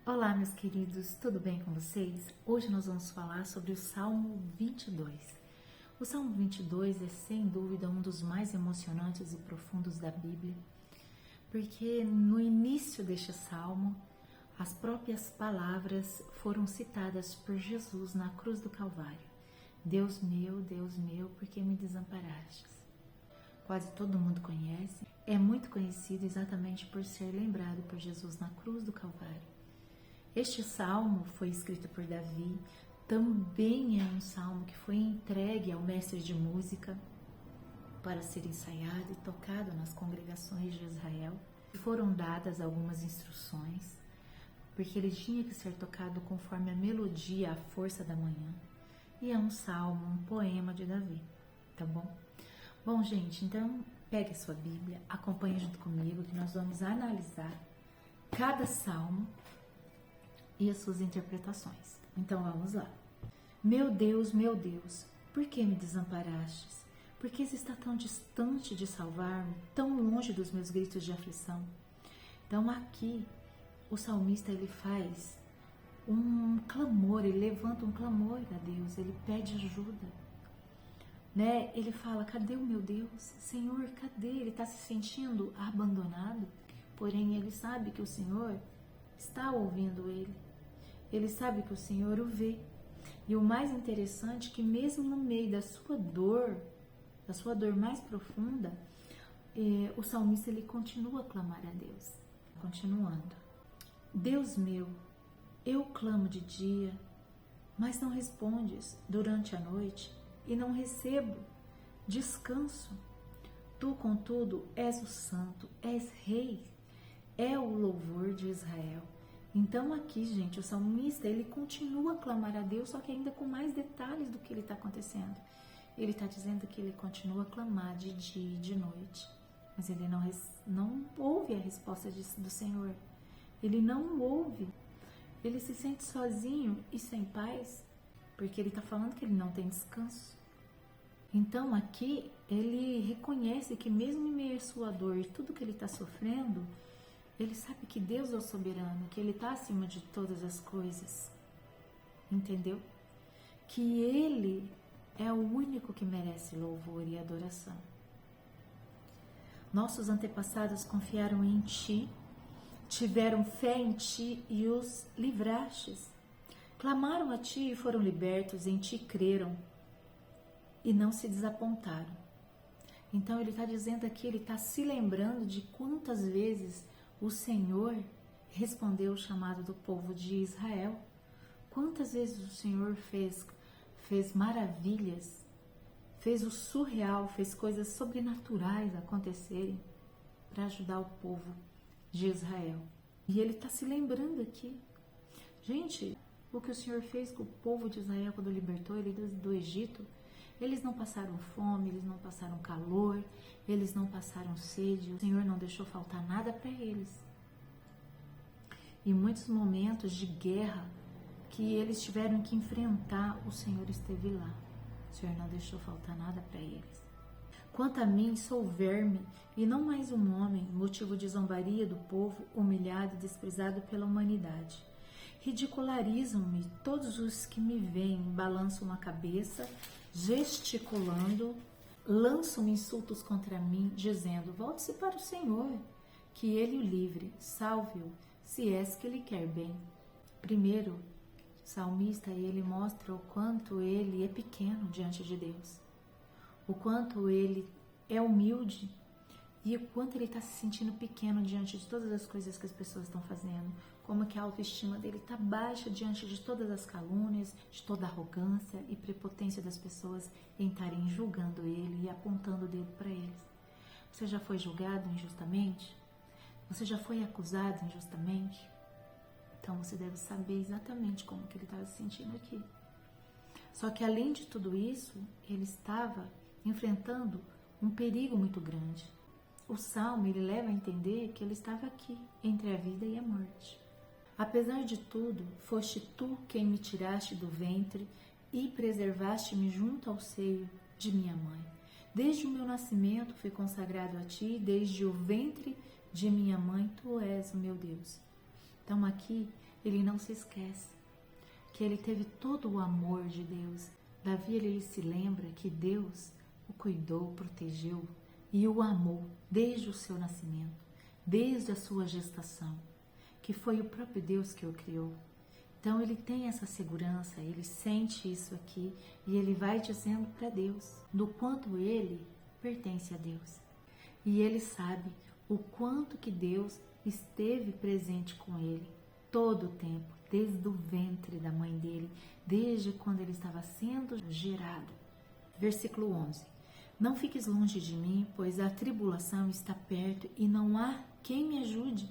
Olá, meus queridos, tudo bem com vocês? Hoje nós vamos falar sobre o Salmo 22. O Salmo 22 é, sem dúvida, um dos mais emocionantes e profundos da Bíblia, porque no início deste salmo, as próprias palavras foram citadas por Jesus na cruz do Calvário. Deus meu, por que me desamparastes? Quase todo mundo conhece, é muito conhecido exatamente por ser lembrado por Jesus na cruz do Calvário. Este salmo foi escrito por Davi, também é um salmo que foi entregue ao mestre de música para ser ensaiado e tocado nas congregações de Israel. Foram dadas algumas instruções, porque ele tinha que ser tocado conforme a melodia, a força da manhã. E é um salmo, um poema de Davi, tá bom? Bom, gente, então pegue a sua Bíblia, acompanhe junto comigo que nós vamos analisar cada salmo e as suas interpretações. Então vamos lá. Meu Deus, por que me desamparastes? Por que está tão distante de salvar-me, tão longe dos meus gritos de aflição? Então aqui o salmista ele faz um clamor, ele levanta um clamor a Deus, ele pede ajuda. Ele fala, cadê o meu Deus? Senhor, cadê? Ele está se sentindo abandonado, porém ele sabe que o Senhor está ouvindo ele. Ele sabe que o Senhor o vê. E o mais interessante é que mesmo no meio da sua dor mais profunda, o salmista ele continua a clamar a Deus. Continuando. Deus meu, eu clamo de dia, mas não respondes durante a noite e não recebo descanso. Tu, contudo, és o santo, és rei, é o louvor de Israel. Então aqui, gente, o salmista, ele continua a clamar a Deus, só que ainda com mais detalhes do que ele está acontecendo. Ele está dizendo que ele continua a clamar de dia e de noite, mas ele não ouve a resposta do Senhor. Ele não ouve. Ele se sente sozinho e sem paz, porque ele está falando que ele não tem descanso. Então aqui, ele reconhece que mesmo em meio à sua dor e tudo que ele está sofrendo, ele sabe que Deus é o soberano, que Ele está acima de todas as coisas, entendeu? Que Ele é o único que merece louvor e adoração. Nossos antepassados confiaram em Ti, tiveram fé em Ti e os livrastes. Clamaram a Ti e foram libertos, em Ti creram e não se desapontaram. Então ele está dizendo aqui, ele está se lembrando de quantas vezes o Senhor respondeu o chamado do povo de Israel. Quantas vezes o Senhor fez maravilhas, fez o surreal, fez coisas sobrenaturais acontecerem para ajudar o povo de Israel. E ele está se lembrando aqui. Gente, o que o Senhor fez com o povo de Israel quando libertou ele do Egito, eles não passaram fome, eles não passaram calor, eles não passaram sede, o Senhor não deixou faltar nada para eles. Em muitos momentos de guerra que eles tiveram que enfrentar, o Senhor esteve lá. O Senhor não deixou faltar nada para eles. Quanto a mim, sou verme e não mais um homem, motivo de zombaria do povo, humilhado e desprezado pela humanidade. Ridicularizam-me todos os que me veem, balançam a cabeça, gesticulando, lançam insultos contra mim, dizendo, volte-se para o Senhor, que Ele o livre, salve-o, se és que Ele quer bem. Primeiro, o salmista, ele mostra o quanto ele é pequeno diante de Deus, o quanto ele é humilde e o quanto ele está se sentindo pequeno diante de todas as coisas que as pessoas estão fazendo, como que a autoestima dele está baixa diante de todas as calúnias, de toda a arrogância e prepotência das pessoas em estarem julgando ele e apontando o dedo para eles. Você já foi julgado injustamente? Você já foi acusado injustamente? Então você deve saber exatamente como que ele estava se sentindo aqui. Só que além de tudo isso, ele estava enfrentando um perigo muito grande. O Salmo, ele leva a entender que ele estava aqui, entre a vida e a morte. Apesar de tudo, foste tu quem me tiraste do ventre e preservaste-me junto ao seio de minha mãe. Desde o meu nascimento fui consagrado a ti, desde o ventre de minha mãe, tu és o meu Deus. Então aqui ele não se esquece que ele teve todo o amor de Deus. Davi ele se lembra que Deus o cuidou, protegeu e o amou desde o seu nascimento, desde a sua gestação, que foi o próprio Deus que o criou. Então ele tem essa segurança, ele sente isso aqui e ele vai dizendo para Deus do quanto ele pertence a Deus. E ele sabe o quanto que Deus esteve presente com ele todo o tempo, desde o ventre da mãe dele, desde quando ele estava sendo gerado. Versículo 11. Não fiques longe de mim, pois a tribulação está perto e não há quem me ajude.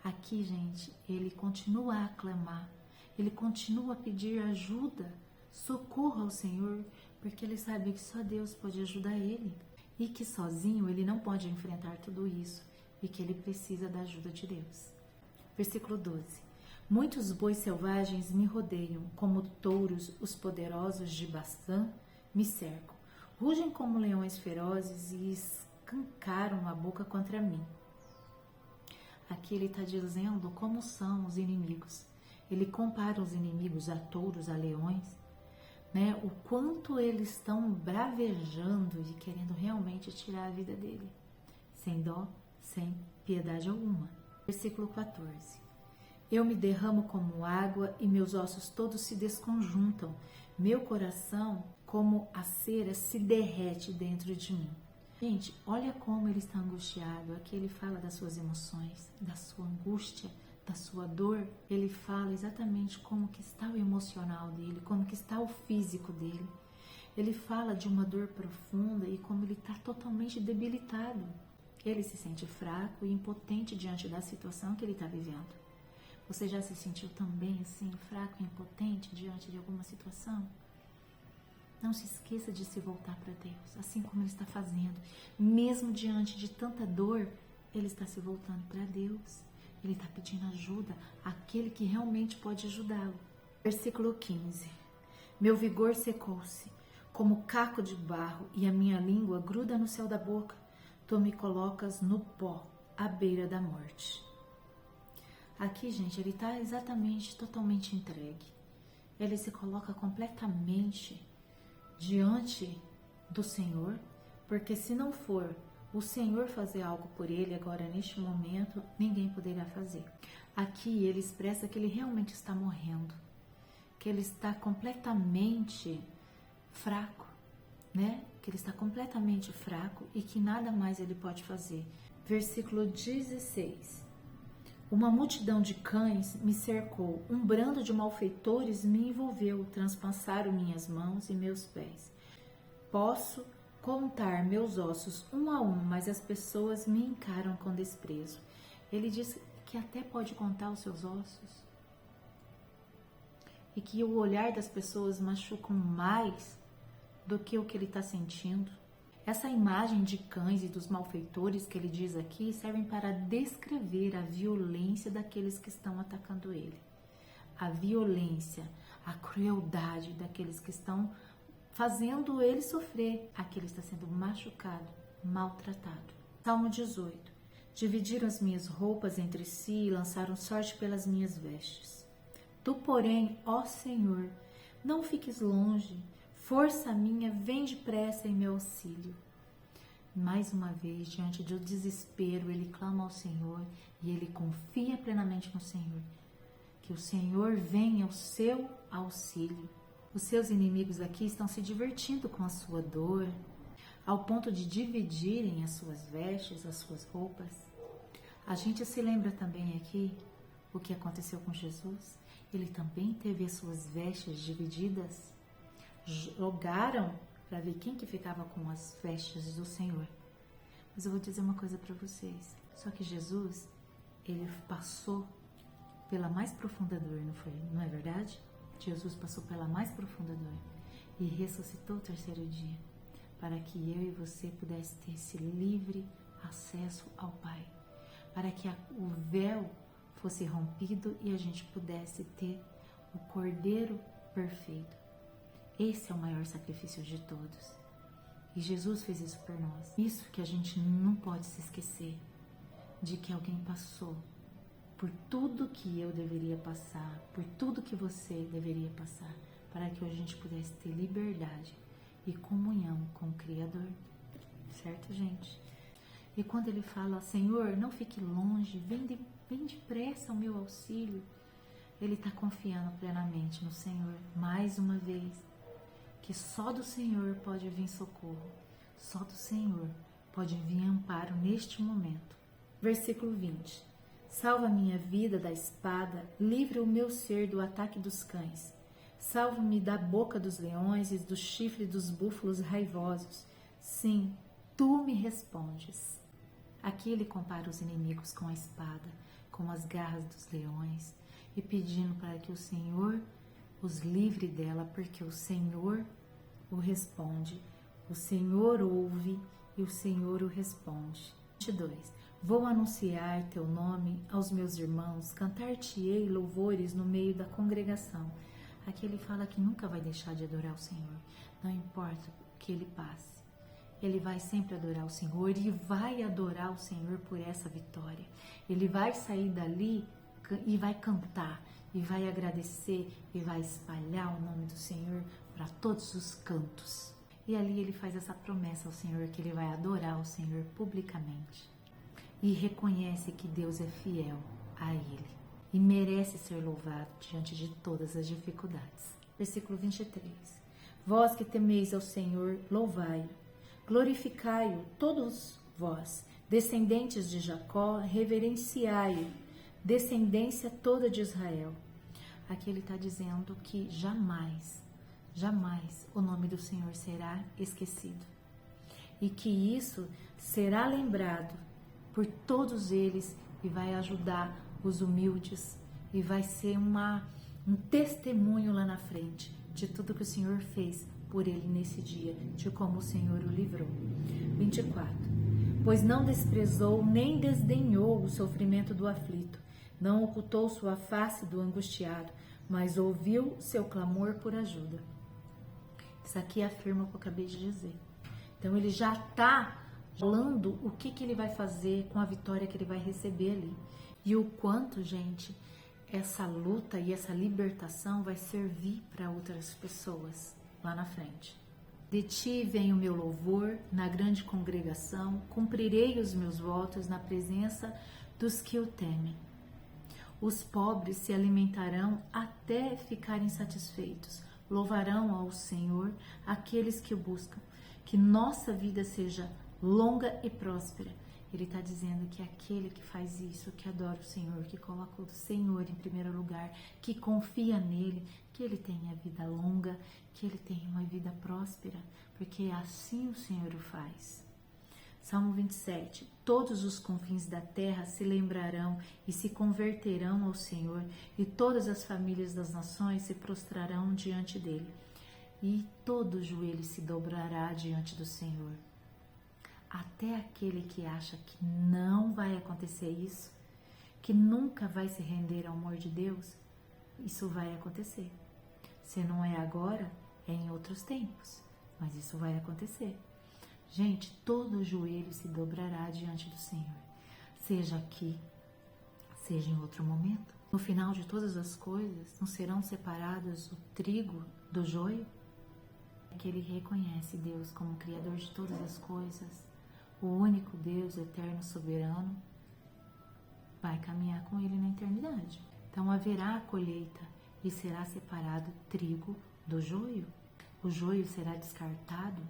Aqui, gente, ele continua a clamar, ele continua a pedir ajuda, socorro ao Senhor, porque ele sabe que só Deus pode ajudar ele e que sozinho ele não pode enfrentar tudo isso e que ele precisa da ajuda de Deus. Versículo 12. Muitos bois selvagens me rodeiam, como touros, os poderosos de Baçã me cercam. Rugem como leões ferozes e escancaram a boca contra mim. Aqui ele está dizendo como são os inimigos. Ele compara os inimigos a touros, a leões, né? O quanto eles estão bravejando e querendo realmente tirar a vida dele, sem dó, sem piedade alguma. Versículo 14. Eu me derramo como água e meus ossos todos se desconjuntam. Meu coração, como a cera, se derrete dentro de mim. Gente, olha como ele está angustiado. Aqui ele fala das suas emoções, da sua angústia, da sua dor. Ele fala exatamente como que está o emocional dele, como que está o físico dele. Ele fala de uma dor profunda e como ele está totalmente debilitado. Ele se sente fraco e impotente diante da situação que ele está vivendo. Você já se sentiu também assim, fraco e impotente diante de alguma situação? Não se esqueça de se voltar para Deus, assim como ele está fazendo. Mesmo diante de tanta dor, ele está se voltando para Deus. Ele está pedindo ajuda àquele que realmente pode ajudá-lo. Versículo 15. Meu vigor secou-se, como caco de barro, e a minha língua gruda no céu da boca. Tu me colocas no pó, à beira da morte. Aqui, gente, ele está exatamente, totalmente entregue. Ele se coloca completamente diante do Senhor, porque se não for o Senhor fazer algo por ele agora neste momento, ninguém poderá fazer. Aqui ele expressa que ele realmente está morrendo, que ele está completamente fraco, né? Que ele está completamente fraco e que nada mais ele pode fazer. Versículo 16. Uma multidão de cães me cercou, um brando de malfeitores me envolveu, transpassaram minhas mãos e meus pés. Posso contar meus ossos um a um, mas as pessoas me encaram com desprezo. Ele diz que até pode contar os seus ossos e que o olhar das pessoas machuca mais do que o que ele está sentindo. Essa imagem de cães e dos malfeitores que ele diz aqui servem para descrever a violência daqueles que estão atacando ele. A violência, a crueldade daqueles que estão fazendo ele sofrer. Aqui ele está sendo machucado, maltratado. Salmo 18. Dividiram as minhas roupas entre si e lançaram sorte pelas minhas vestes. Tu, porém, ó Senhor, não fiques longe. Força minha, vem depressa em meu auxílio. Mais uma vez, diante do desespero, ele clama ao Senhor e ele confia plenamente no Senhor. Que o Senhor venha ao seu auxílio. Os seus inimigos aqui estão se divertindo com a sua dor, ao ponto de dividirem as suas vestes, as suas roupas. A gente se lembra também aqui o que aconteceu com Jesus. Ele também teve as suas vestes divididas. Jogaram para ver quem que ficava com as vestes do Senhor. Mas eu vou dizer uma coisa para vocês. Só que Jesus, ele passou pela mais profunda dor, não é verdade? Jesus passou pela mais profunda dor e ressuscitou o terceiro dia, para que eu e você pudesse ter esse livre acesso ao Pai, para que o véu fosse rompido e a gente pudesse ter o Cordeiro perfeito. Esse é o maior sacrifício de todos. E Jesus fez isso por nós. Isso que a gente não pode se esquecer, de que alguém passou por tudo que eu deveria passar, por tudo que você deveria passar, para que a gente pudesse ter liberdade e comunhão com o Criador. Certo, gente? E quando ele fala, Senhor, não fique longe, vem depressa ao meu auxílio, ele está confiando plenamente no Senhor, mais uma vez, que só do Senhor pode vir socorro, só do Senhor pode vir amparo neste momento. Versículo 20. Salva minha vida da espada, livra o meu ser do ataque dos cães. Salva-me da boca dos leões e do chifre dos búfalos raivosos. Sim, tu me respondes. Aqui ele compara os inimigos com a espada, com as garras dos leões, e pedindo para que o Senhor os livre dela, porque o Senhor o responde, o Senhor ouve e o Senhor o responde. 22. Vou anunciar teu nome aos meus irmãos, cantar-te-ei louvores no meio da congregação. Aqui ele fala que nunca vai deixar de adorar o Senhor, não importa o que ele passe. Ele vai sempre adorar o Senhor e vai adorar o Senhor por essa vitória. Ele vai sair dali e vai cantar, e vai agradecer, e vai espalhar o nome do Senhor para todos os cantos. E ali ele faz essa promessa ao Senhor, que ele vai adorar o Senhor publicamente. E reconhece que Deus é fiel a ele e merece ser louvado diante de todas as dificuldades. Versículo 23. Vós que temeis ao Senhor, louvai-o. Glorificai-o, todos vós, descendentes de Jacó, reverenciai-o, descendência toda de Israel. Aqui ele está dizendo que jamais, jamais o nome do Senhor será esquecido. E que isso será lembrado por todos eles e vai ajudar os humildes e vai ser um testemunho lá na frente de tudo que o Senhor fez por ele nesse dia, de como o Senhor o livrou. 24. Pois não desprezou nem desdenhou o sofrimento do aflito, não ocultou sua face do angustiado, mas ouviu seu clamor por ajuda. Isso aqui afirma o que eu acabei de dizer. Então ele já está falando o que ele vai fazer com a vitória que ele vai receber ali. E o quanto, gente, essa luta e essa libertação vai servir para outras pessoas lá na frente. De ti vem o meu louvor na grande congregação, cumprirei os meus votos na presença dos que o temem. Os pobres se alimentarão até ficarem satisfeitos, louvarão ao Senhor aqueles que o buscam. Que nossa vida seja longa e próspera. Ele está dizendo que aquele que faz isso, que adora o Senhor, que coloca o Senhor em primeiro lugar, que confia nele, que ele tenha vida longa, que ele tenha uma vida próspera, porque assim o Senhor o faz. Salmo 27. Todos os confins da terra se lembrarão e se converterão ao Senhor, e todas as famílias das nações se prostrarão diante dele. E todo joelho se dobrará diante do Senhor. Até aquele que acha que não vai acontecer isso, que nunca vai se render ao amor de Deus, isso vai acontecer. Se não é agora, é em outros tempos, mas isso vai acontecer. Gente, todo joelho se dobrará diante do Senhor, seja aqui, seja em outro momento. No final de todas as coisas, não serão separados o trigo do joio? Que ele reconhece Deus como Criador de todas as coisas, o único Deus eterno, soberano, vai caminhar com ele na eternidade. Então haverá a colheita e será separado trigo do joio. O joio será descartado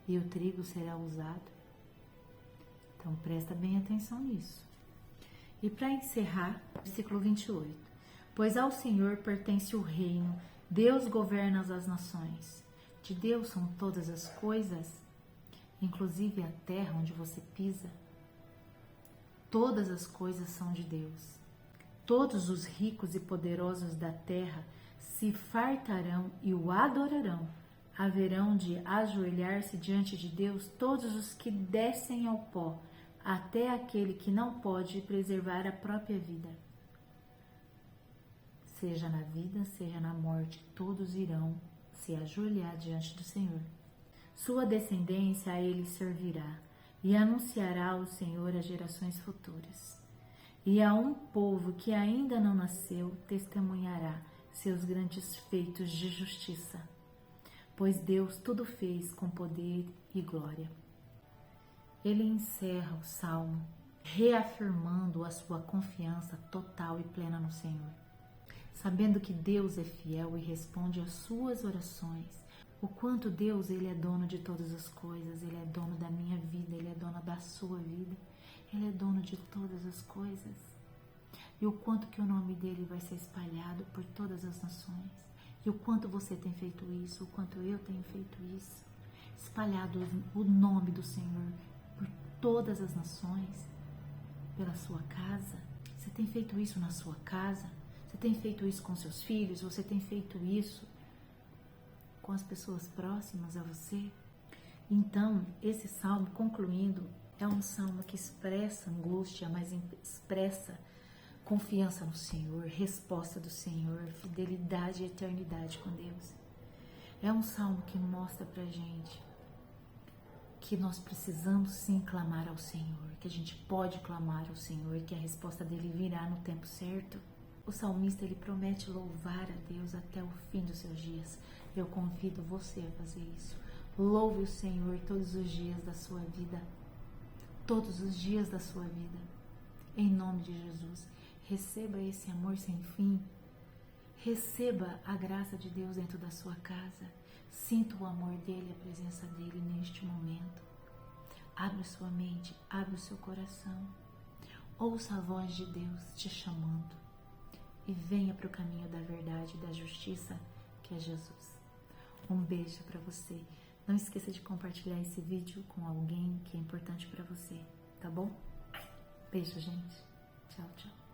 e o trigo será usado. Então presta bem atenção nisso. E para encerrar, versículo 28. Pois ao Senhor pertence o reino, Deus governa as nações. De Deus são todas as coisas, inclusive a terra onde você pisa. Todas as coisas são de Deus. Todos os ricos e poderosos da terra se fartarão e o adorarão. Haverão de ajoelhar-se diante de Deus todos os que descem ao pó, até aquele que não pode preservar a própria vida. Seja na vida, seja na morte, todos irão se ajoelhar diante do Senhor. Sua descendência a ele servirá e anunciará o Senhor às gerações futuras. E a um povo que ainda não nasceu testemunhará seus grandes feitos de justiça, pois Deus tudo fez com poder e glória. Ele encerra o salmo reafirmando a sua confiança total e plena no Senhor, sabendo que Deus é fiel e responde às suas orações. O quanto Deus, Ele é dono de todas as coisas, Ele é dono da minha vida, Ele é dono da sua vida, Ele é dono de todas as coisas. E o quanto que o nome dEle vai ser espalhado por todas as nações. E o quanto você tem feito isso, o quanto eu tenho feito isso. Espalhado o nome do Senhor por todas as nações, pela sua casa. Você tem feito isso na sua casa? Você tem feito isso com seus filhos? Você tem feito isso com as pessoas próximas a você? Então, esse salmo, concluindo, é um salmo que expressa angústia, mas expressa confiança no Senhor, resposta do Senhor, fidelidade e eternidade com Deus. É um salmo que mostra pra gente que nós precisamos sim clamar ao Senhor, que a gente pode clamar ao Senhor, que a resposta dele virá no tempo certo. O salmista, ele promete louvar a Deus até o fim dos seus dias. Eu convido você a fazer isso. Louve o Senhor todos os dias da sua vida. Todos os dias da sua vida. Em nome de Jesus. Receba esse amor sem fim. Receba a graça de Deus dentro da sua casa. Sinta o amor dele, a presença dele neste momento. Abre sua mente, abre o seu coração. Ouça a voz de Deus te chamando. E venha para o caminho da verdade e da justiça, que é Jesus. Um beijo para você. Não esqueça de compartilhar esse vídeo com alguém que é importante para você, tá bom? Beijo, gente. Tchau, tchau.